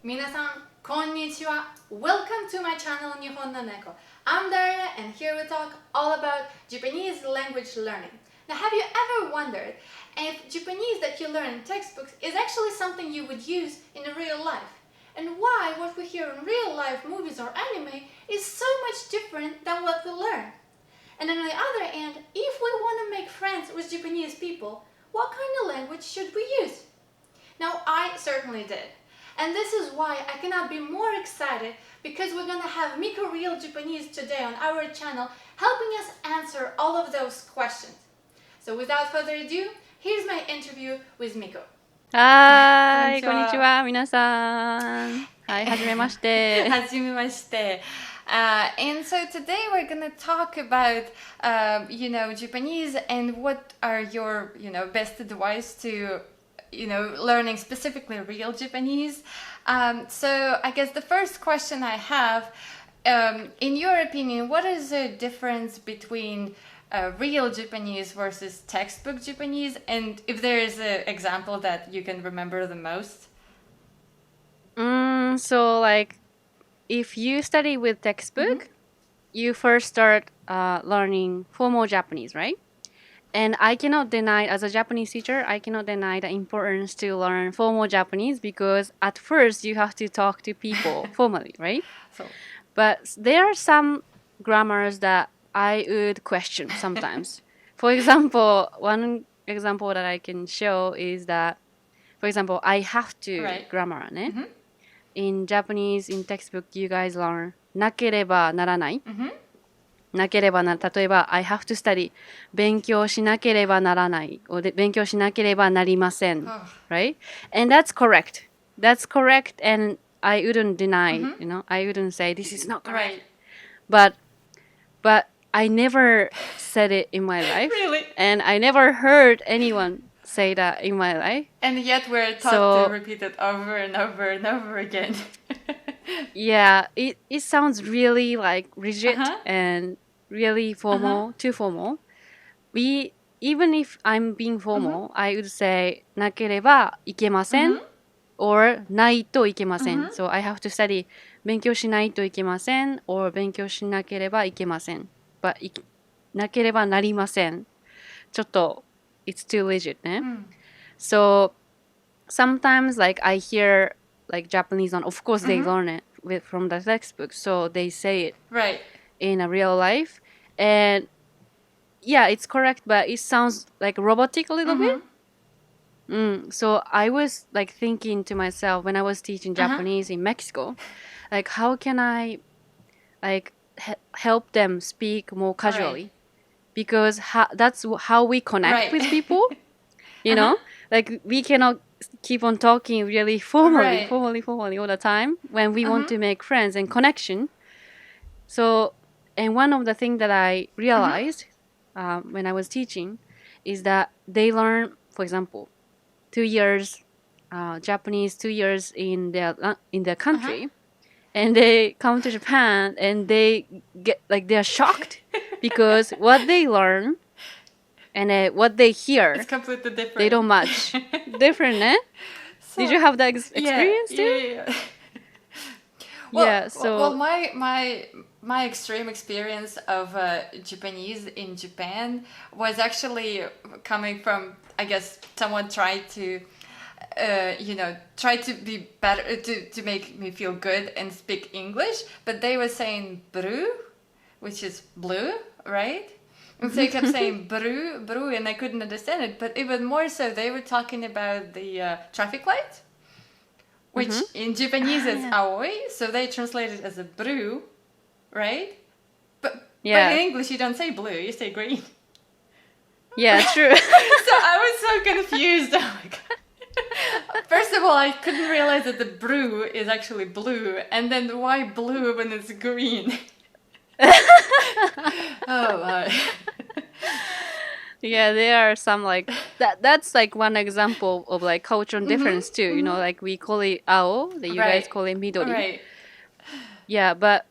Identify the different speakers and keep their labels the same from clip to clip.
Speaker 1: 皆さん、こんにちは. Welcome to my channel Nihonno Neko. I'm Daria and here we talk all about Japanese language learning. Now, have you ever wondered if Japanese that you learn in textbooks is actually something you would use in real life? And why what we hear in real life movies or anime is so much different than what we learn? And on the other hand, if we want to make friends with Japanese people, what kind of language should we use? Now, I certainly did. And this is why I cannot be more excited because we're gonna have Miku Real Japanese today on our channel helping us answer all of those questions. So without further ado, here's my interview with Miku.
Speaker 2: はーい、こんにちは、皆さん。はい、はじめまして。
Speaker 1: はじめまして。And so today we're gonna talk about, Japanese and what are your, best advice to, learning specifically real Japanese. So I guess the first question I have, in your opinion, what is the difference between real Japanese versus textbook Japanese? And if there is an example that you can remember the most?
Speaker 2: So like, if you study with textbook, you first start learning formal Japanese, right? And I cannot deny, as a Japanese teacher, I cannot deny the importance to learn formal Japanese because at first you have to talk to people formally, right?
Speaker 1: So.
Speaker 2: But there are some grammars that I would question sometimes. For example, one example that I can show is that, for example, I have to grammar, ne? In Japanese, in textbook, you guys learn なければならない。なければな、例えば、I have to study 勉強しなければならない。勉強しなければなりません。Right? And that's correct. That's correct and I wouldn't deny, I wouldn't say this is not correct. But I never said it in my life.
Speaker 1: Really?
Speaker 2: And I never heard anyone say that in my life.
Speaker 1: And yet we're taught to repeat it over and over and over again.
Speaker 2: Yeah, it sounds really like rigid and really formal, too formal. Even if I'm being formal, I would say なければいけません or ないといけません. So I have to study 勉強しないといけません or 勉強しなければいけません. But なければなりません. ちょっと it's too rigid, ね? So sometimes like I hear like Japanese on, of course they learn it from the textbook, so they say it in a real life. And yeah, it's correct, but it sounds like robotic a little bit. So I was like thinking to myself when I was teaching Japanese in Mexico, like how can I like help them speak more casually? Because that's how we connect with people, you know? Like we cannot keep on talking really formally all the time when we want to make friends and connection. So, and one of the things that I realized when I was teaching is that they learn, for example, 2 years Japanese, 2 years in their country, and they come to Japan and they get like they're shocked because what they learn and what they hear,
Speaker 1: it's completely different.
Speaker 2: They don't match. Different, eh? So, did you have that experience too?
Speaker 1: Yeah. Well, my extreme experience of Japanese in Japan was actually coming from, I guess, someone tried to, try to be better, to make me feel good and speak English, but they were saying "bru," which is blue, right? And so they kept saying "bru," and I couldn't understand it. But even more so, they were talking about the traffic light, which in Japanese is aoi, so they translate it as a "bru," right? But in English, you don't say blue, you say green.
Speaker 2: Yeah, true.
Speaker 1: So I was so confused. Oh my god. First of all, I couldn't realize that the "bru" is actually blue, and then why blue when it's green? Oh my.
Speaker 2: Yeah, there are some like that's like one example of like cultural difference too. Like we call it ao, that you guys call it midori.
Speaker 1: Right.
Speaker 2: Yeah, but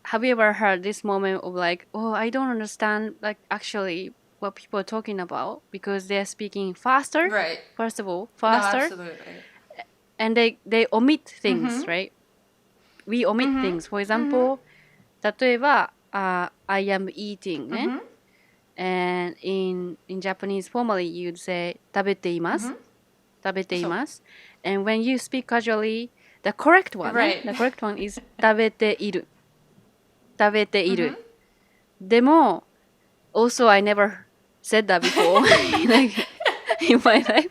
Speaker 2: have you ever heard this moment of like, oh, I don't understand like actually what people are talking about because they're speaking faster.
Speaker 1: Right.
Speaker 2: First of all, faster.
Speaker 1: No, absolutely.
Speaker 2: and they omit things, right? We omit things. For example, 例えば、I am eating ね。And in Japanese, formally, you'd say 食べています。食べています。And when you speak casually, the correct one,
Speaker 1: Right.
Speaker 2: the correct one is 食べている。食べている。でも、also I never said that before, like in my life.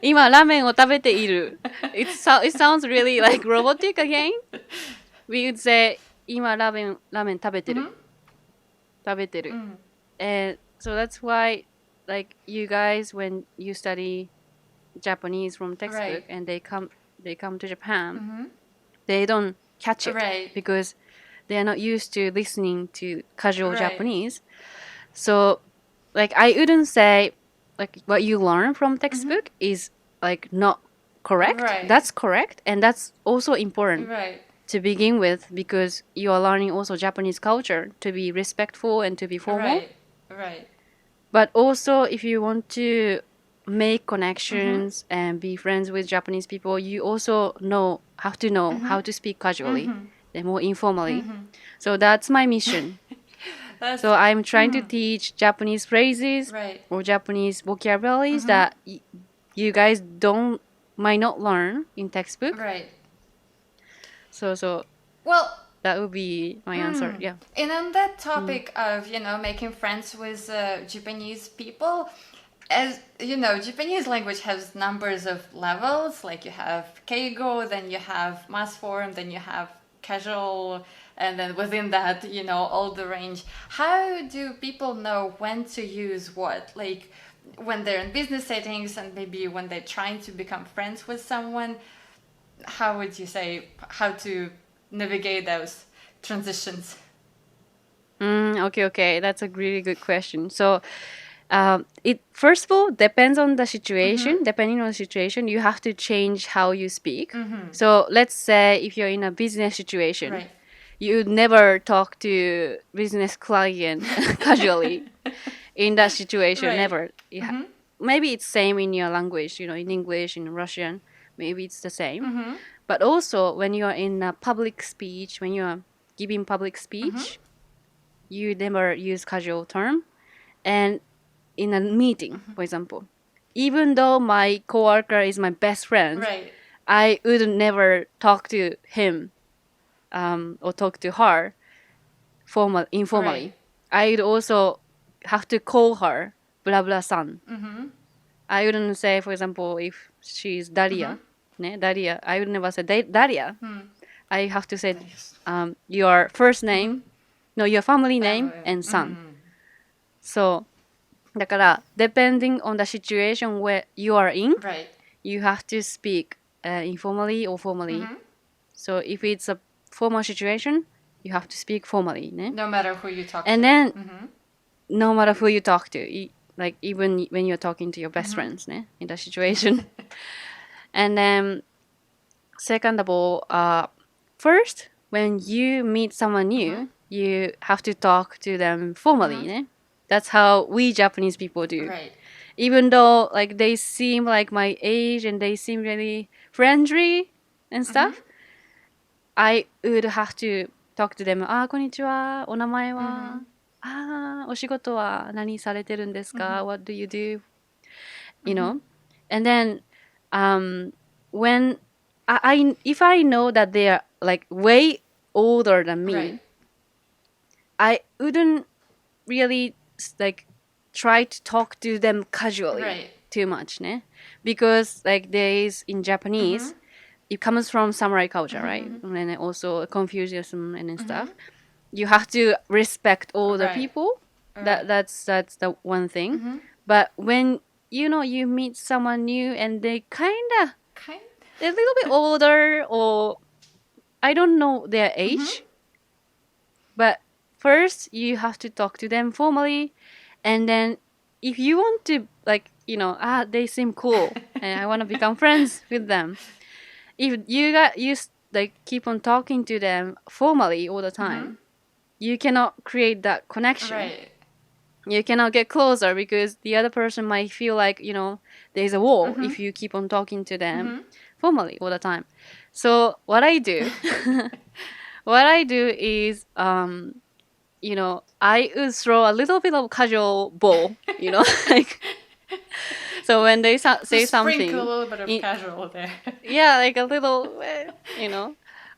Speaker 2: 今ラーメンを食べている。It sounds really like robotic again. We would say 今ラーメン食べてる。食べてる。And so that's why, like you guys, when you study Japanese from textbook and they come to Japan, they don't catch it because they are not used to listening to casual Japanese. So, like I wouldn't say like what you learn from textbook is like not correct. That's correct, and that's also important to begin with because you are learning also Japanese culture to be respectful and to be formal.
Speaker 1: Right.
Speaker 2: But also, if you want to make connections and be friends with Japanese people, you also have to know how to speak casually and more informally. So that's my mission. So I'm trying to teach Japanese phrases or Japanese vocabularies that you guys might not learn in textbook. So
Speaker 1: well,
Speaker 2: that would be my answer. Yeah.
Speaker 1: And on that topic of, making friends with Japanese people, as you know, Japanese language has numbers of levels. Like you have keigo, then you have mass form, then you have casual, and then within that, all the range. How do people know when to use what? Like when they're in business settings and maybe when they're trying to become friends with someone, how would you say how to navigate those transitions?
Speaker 2: Okay. That's a really good question. So, it first of all depends on the situation. Depending on the situation, you have to change how you speak. So let's say if you're in a business situation, you would never talk to business client casually. In that situation, never. Maybe it's same in your language. In English, in Russian, maybe it's the same. But also when you are in a public speech, when you are giving public speech, you never use casual term. And in a meeting, for example, even though my coworker is my best friend, I would never talk to him or talk to her informally. I would also have to call her blah blah san. I wouldn't say, for example, if she's Daria, Daria, I would never say Daria. I have to say your first name, your family name and son. So, だから depending on the situation where you are in, you have to speak informally or formally. So if it's a formal situation, you have to speak formally.
Speaker 1: No matter who you talk to.
Speaker 2: And then, no matter who you talk to, like even when you're talking to your best friends in that situation. And then, second of all, first, when you meet someone new, you have to talk to them formally. That's how we Japanese people do. Even though like they seem like my age and they seem really friendly and stuff, I would have to talk to them. こんにちは。お名前は。お仕事は何されてるんですか? What do you do? And then when if I know that they are like way older than me, I wouldn't really like try to talk to them casually too much, because like there is in Japanese, it comes from samurai culture, right? And then also Confucianism and stuff. You have to respect all the people. That's the one thing. But when you meet someone new and they they're a little bit older or I don't know their age, but first you have to talk to them formally, and then if you want to like they seem cool and I want to become friends with them, if you like keep on talking to them formally all the time, you cannot create that connection. You cannot get closer because the other person might feel like there's a wall if you keep on talking to them formally all the time. So what I do, what I do is, you know, I would throw a little bit of casual ball, you know, like, so when they say something,
Speaker 1: sprinkle a little bit of casual there.
Speaker 2: yeah, like a little, you know,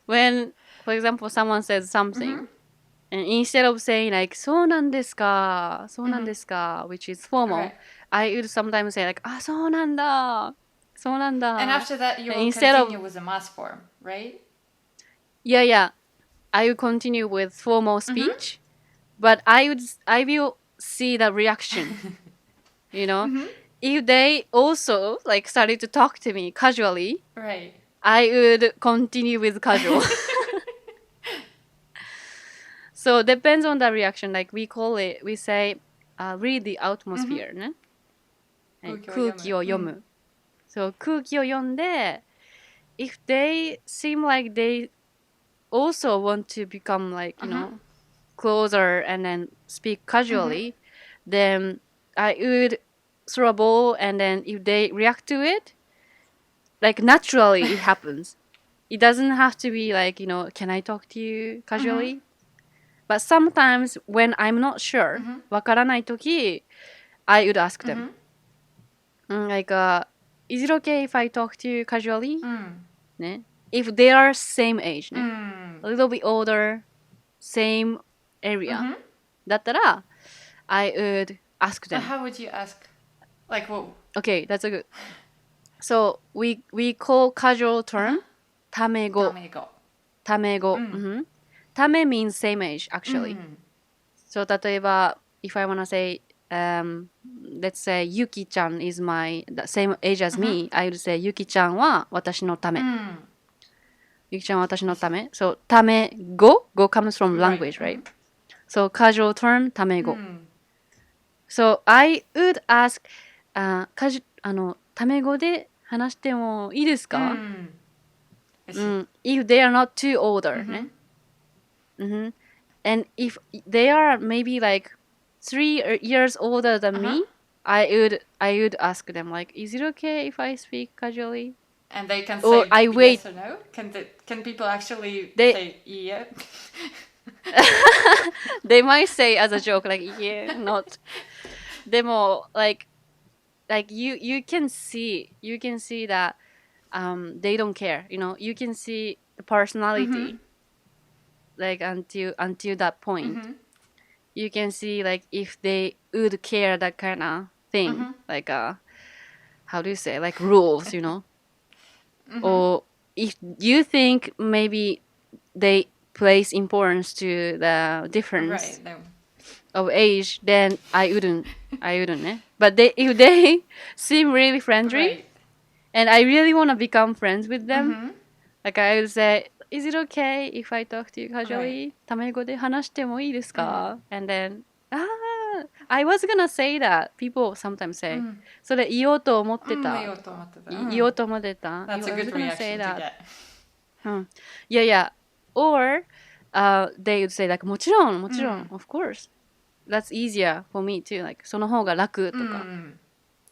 Speaker 2: when, for example, someone says something, and instead of saying like そうなんですか, そうなんですか, which is formal,
Speaker 1: Right.
Speaker 2: I would sometimes say like あ、そうなんだ, そうなんだ.
Speaker 1: And after that, you will
Speaker 2: instead
Speaker 1: continue
Speaker 2: of
Speaker 1: with the mass form, right?
Speaker 2: yeah, I would continue with formal speech, but I will see the reaction, you know. If they also like started to talk to me casually,
Speaker 1: Right.
Speaker 2: I would continue with casual. So depends on the reaction. Like we say, read the atmosphere ね。空気を読む。So 空気を読んで、if they seem like they also want to become like, you know, closer and then speak casually, then I would throw a ball, and then if they react to it, like naturally it happens. It doesn't have to be like, you know, can I talk to you casually? But sometimes when I'm not sure, わからないとき, I would ask them. Like, is it okay if I talk to you casually? ね? If they are same age, ね? A little bit older, same area. だったら, I would ask them.
Speaker 1: How would you ask? Like what?
Speaker 2: Okay, that's a good. So we call casual term タメ語. タメ語. Tame means same age, actually. So 例えば if I want to say, let's say Yuki-chan is the same age as me, I would say Yuki-chan は私のため. Yuki-chan は私のため. So ため語 go comes from language, right? So casual term ため語. So I would ask, ため語で話してもいいですか? If they are not too older, ね? And if they are maybe like 3 years older than me, I would ask them like, is it okay if I speak casually?
Speaker 1: And they can
Speaker 2: or
Speaker 1: say
Speaker 2: I
Speaker 1: yes
Speaker 2: wait.
Speaker 1: or no? Can people actually say yeah?
Speaker 2: They might say as a joke like yeah, not. でも like you can see that they don't care, you know. You can see the personality. Like until that point, you can see like if they would care that kind of thing, like how do you say, like rules, you know. Or if you think maybe they place importance to the difference of age, then I wouldn't. But if they seem really friendly, and I really want to become friends with them, like I would say, is it okay if I talk to you casually? タメ語で話してもいいですか? And then, I was gonna say that. People sometimes say, それ言おうと思ってた。言おうと思ってた。
Speaker 1: That's a good reaction to get.
Speaker 2: Yeah. Or, they would say like, もちろん、of course. That's easier for me too. Like, その方が楽とか。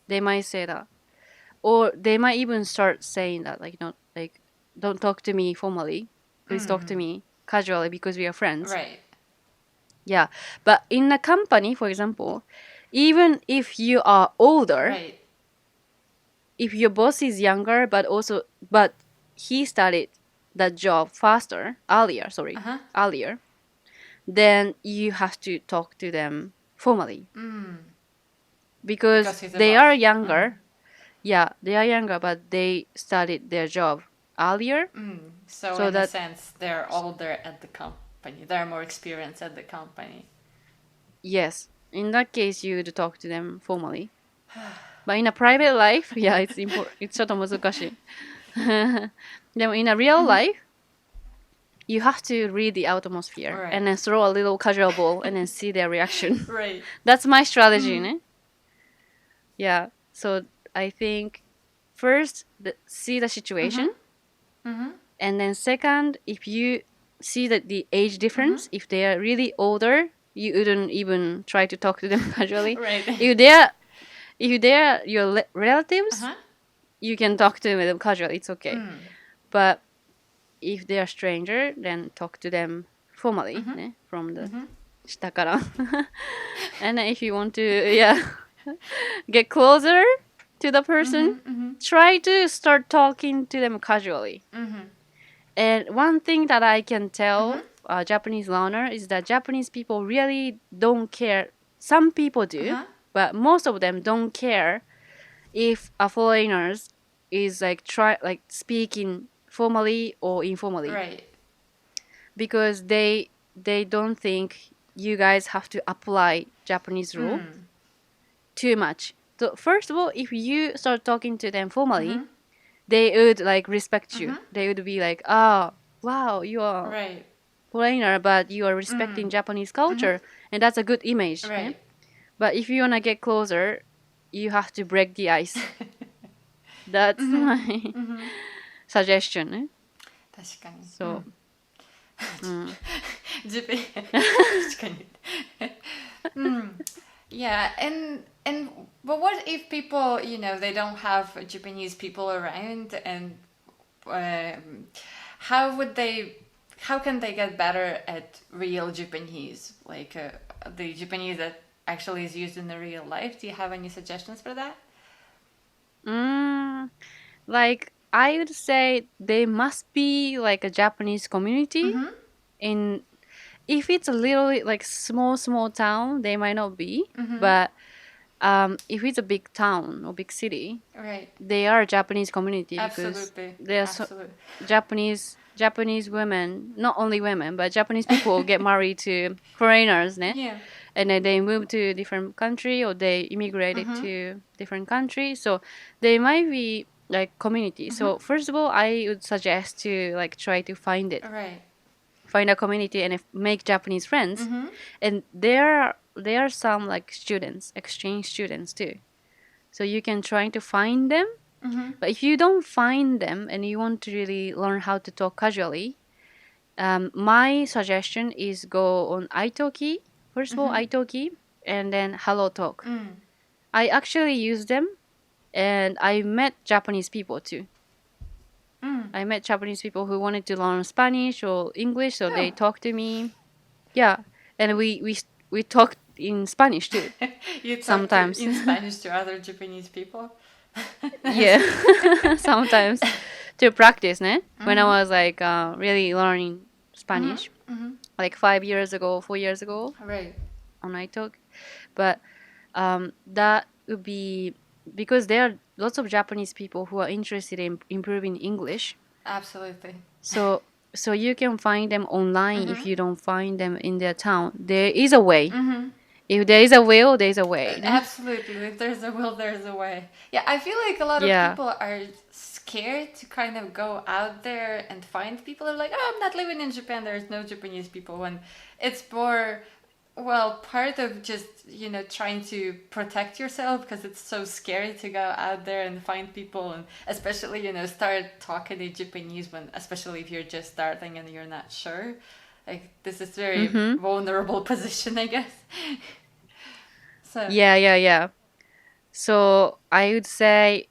Speaker 2: They might say that. Or they might even start saying that, like, you know, like, don't talk to me formally. Please talk to me casually because we are friends.
Speaker 1: Right.
Speaker 2: Yeah. But in a company, for example, even if you are older, if your boss is younger, but he started that job earlier, then you have to talk to them formally. Because they are younger. Yeah, they are younger, but they started their job earlier.
Speaker 1: So in a sense, they're older at the company. They're more experienced at the company.
Speaker 2: Yes. In that case, you would talk to them formally. But in a private life, yeah, it's important. It's ちょっと難しい。でも in a real life, you have to read the atmosphere and then throw a little casual ball and then see their reaction.
Speaker 1: Right.
Speaker 2: That's my strategy, ね? Yeah. So I think first, see the situation. And then second, if you see that the age difference, if they are really older, you wouldn't even try to talk to them casually.
Speaker 1: Right.
Speaker 2: If they are your relatives, you can talk to them casually. It's okay. But if they are stranger, then talk to them formally, ね from the 下から。And then if you want to, get closer to the person, try to start talking to them casually. And one thing that I can tell a Japanese learner is that Japanese people really don't care. Some people do, but most of them don't care if a foreigner is like speaking formally or informally.
Speaker 1: Right.
Speaker 2: Because they don't think you guys have to apply Japanese rule too much. So first of all, if you start talking to them formally, they would like respect you. They would be like, "Oh, wow, you are
Speaker 1: Right.
Speaker 2: foreigner, but you are respecting Japanese culture, and that's a good image."
Speaker 1: Right.
Speaker 2: But if you wanna get closer, you have to break the ice. That's my suggestion. ね
Speaker 1: 確かに。
Speaker 2: So,
Speaker 1: 確かに。Yeah, and but what if people, you know, they don't have Japanese people around, and how can they get better at real Japanese, like the Japanese that actually is used in the real life? Do you have any suggestions for that?
Speaker 2: like I would say there must be like a Japanese community in if it's a little like small town, they might not be, but if it's a big town or big city,
Speaker 1: Right.
Speaker 2: they are a Japanese community because
Speaker 1: Absolutely.
Speaker 2: they are
Speaker 1: Absolutely.
Speaker 2: Japanese women, not only women, but Japanese people get married to foreigners, ne?
Speaker 1: Yeah.
Speaker 2: And then they move to different country or they immigrated to different country, so they might be like community. So first of all, I would suggest to like try to find it.
Speaker 1: Right.
Speaker 2: Find a community and make Japanese friends. And there are some like students, exchange students too. So you can try to find them. But if you don't find them and you want to really learn how to talk casually, my suggestion is go on italki. First of all, italki, and then Hello Talk. I actually use them, and I met Japanese people too. I met Japanese people who wanted to learn Spanish or English, so they talked to me. Yeah, and we talked in Spanish too.
Speaker 1: You talk
Speaker 2: sometimes
Speaker 1: in Spanish to other Japanese people?
Speaker 2: Yeah, sometimes to practice, ne? When I was like really learning Spanish, like 5 years ago, 4 years ago,
Speaker 1: Right.
Speaker 2: on iTalk. But that would be because there are lots of Japanese people who are interested in improving English.
Speaker 1: Absolutely.
Speaker 2: So you can find them online if you don't find them in their town. There is a way. If there is a will, there is a way.
Speaker 1: Absolutely. If there's a will, there's a way. Yeah, I feel like a lot of people are scared to kind of go out there and find people. They're like, oh, I'm not living in Japan. There's no Japanese people. When it's more, well, part of just, you know, trying to protect yourself because it's so scary to go out there and find people, and especially, you know, start talking in Japanese when, especially if you're just starting and you're not sure. Like, this is very vulnerable position, I guess. So.
Speaker 2: Yeah. So I would say,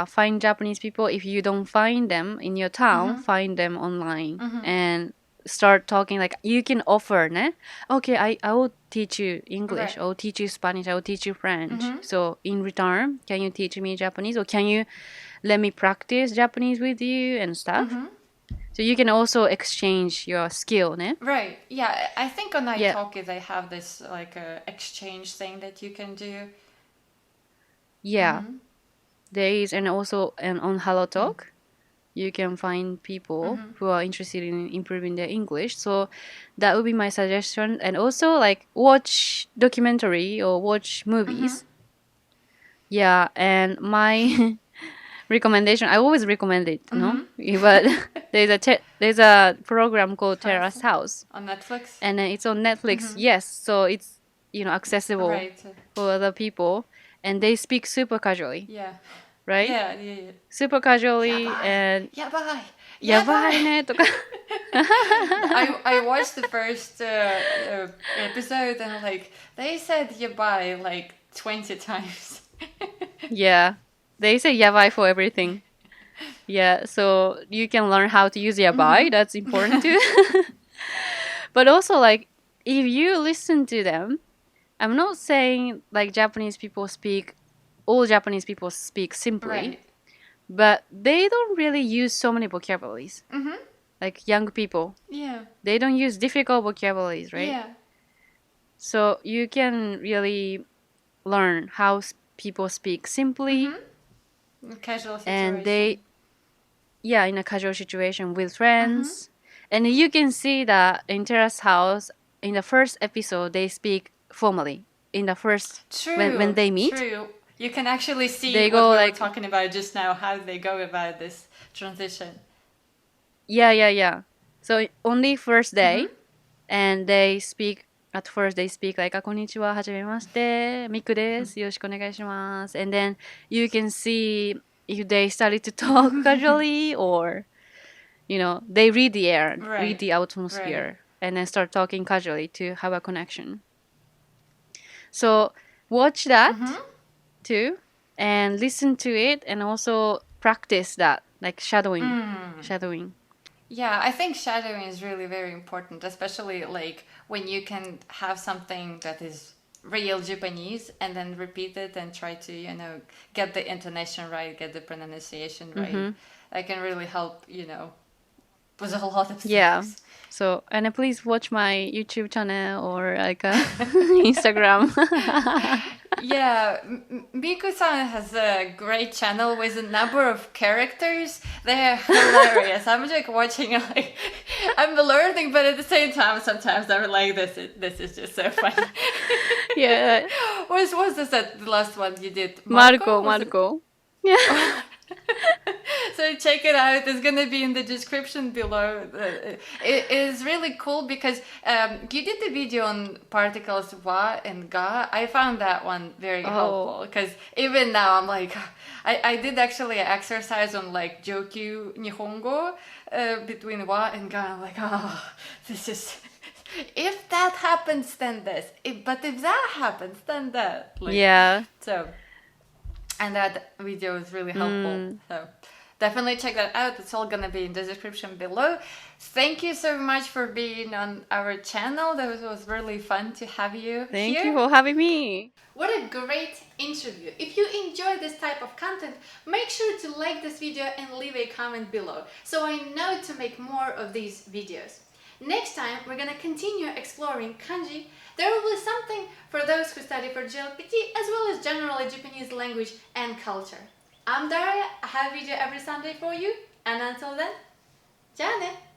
Speaker 2: find Japanese people. If you don't find them in your town, find them online and start talking. Like you can offer, ne? Okay, I will teach you English. I will teach you Spanish. I will teach you French. So in return, can you teach me Japanese, or can you let me practice Japanese with you and stuff? So you can also exchange your skill, ne?
Speaker 1: Right. Yeah, I think on italki they have this like exchange thing that you can do.
Speaker 2: Yeah, there is, and also on Hello Talk, you can find people who are interested in improving their English. So that would be my suggestion. And also like watch documentary or watch movies. Yeah, and my recommendation, I always recommend it, no? But there's a program called Terrace House
Speaker 1: on Netflix,
Speaker 2: and it's on Netflix. Yes, so it's, you know, accessible for other people, and they speak super casually.
Speaker 1: Yeah.
Speaker 2: Right?
Speaker 1: Yeah.
Speaker 2: Super casually and yabai ne to ka.
Speaker 1: I watched the first episode and like they said yabai like 20 times.
Speaker 2: Yeah. They say yabai for everything. Yeah, so you can learn how to use yabai. That's important too. But also, like, if you listen to them, I'm not saying like all Japanese people speak simply,
Speaker 1: Right.
Speaker 2: but they don't really use so many vocabularies. Like young people,
Speaker 1: Yeah.
Speaker 2: they don't use difficult vocabularies, right?
Speaker 1: Yeah.
Speaker 2: So you can really learn how people speak simply,
Speaker 1: Casual situation.
Speaker 2: and in a casual situation with friends. And you can see that in Terrace House, in the first episode, they speak formally. In the first, when they meet.
Speaker 1: True. You can actually see
Speaker 2: They
Speaker 1: what
Speaker 2: go
Speaker 1: we
Speaker 2: like-
Speaker 1: were talking about just now, how they go about this transition.
Speaker 2: Yeah. So only first day, and they speak. At first, they speak like, こんにちは、はじめまして、ミクです、よろしくお願いします。And then you can see if they started to talk casually or, they read the air, read the atmosphere, and then start talking casually to have a connection. So watch that too, and listen to it, and also practice that, like shadowing.
Speaker 1: Yeah, I think shadowing is really very important, especially like when you can have something that is real Japanese and then repeat it and try to, get the intonation right, get the pronunciation right. That can really help, with a lot of things.
Speaker 2: Yeah. So, and please watch my YouTube channel or like Instagram.
Speaker 1: Yeah, Miku-san has a great channel with a number of characters. They're hilarious. I'm like watching, like, I'm learning, but at the same time, sometimes I'm like, this is just so funny.
Speaker 2: Yeah.
Speaker 1: What was this the last one you did?
Speaker 2: Marco. Yeah.
Speaker 1: So check it out. It's gonna be in the description below. It is really cool because you did the video on particles wa and ga. I found that one very helpful because even now I'm like, I did actually an exercise on like jokyu Nihongo between wa and ga. I'm like, this is. If that happens, then this. But if that happens, then that. Like,
Speaker 2: yeah.
Speaker 1: So. And that video is really helpful. So definitely check that out. It's all gonna be in the description below. Thank you so much for being on our channel. That was really fun to have you
Speaker 2: Thank
Speaker 1: here.
Speaker 2: you for having me.
Speaker 1: What a great interview. If you enjoy this type of content, make sure to like this video and leave a comment below so I know to make more of these videos. Next time, we're gonna continue exploring kanji. There will be something for those who study for JLPT as well as generally Japanese language and culture. I'm Daria, I have a video every Sunday for you, and until then, じゃあね!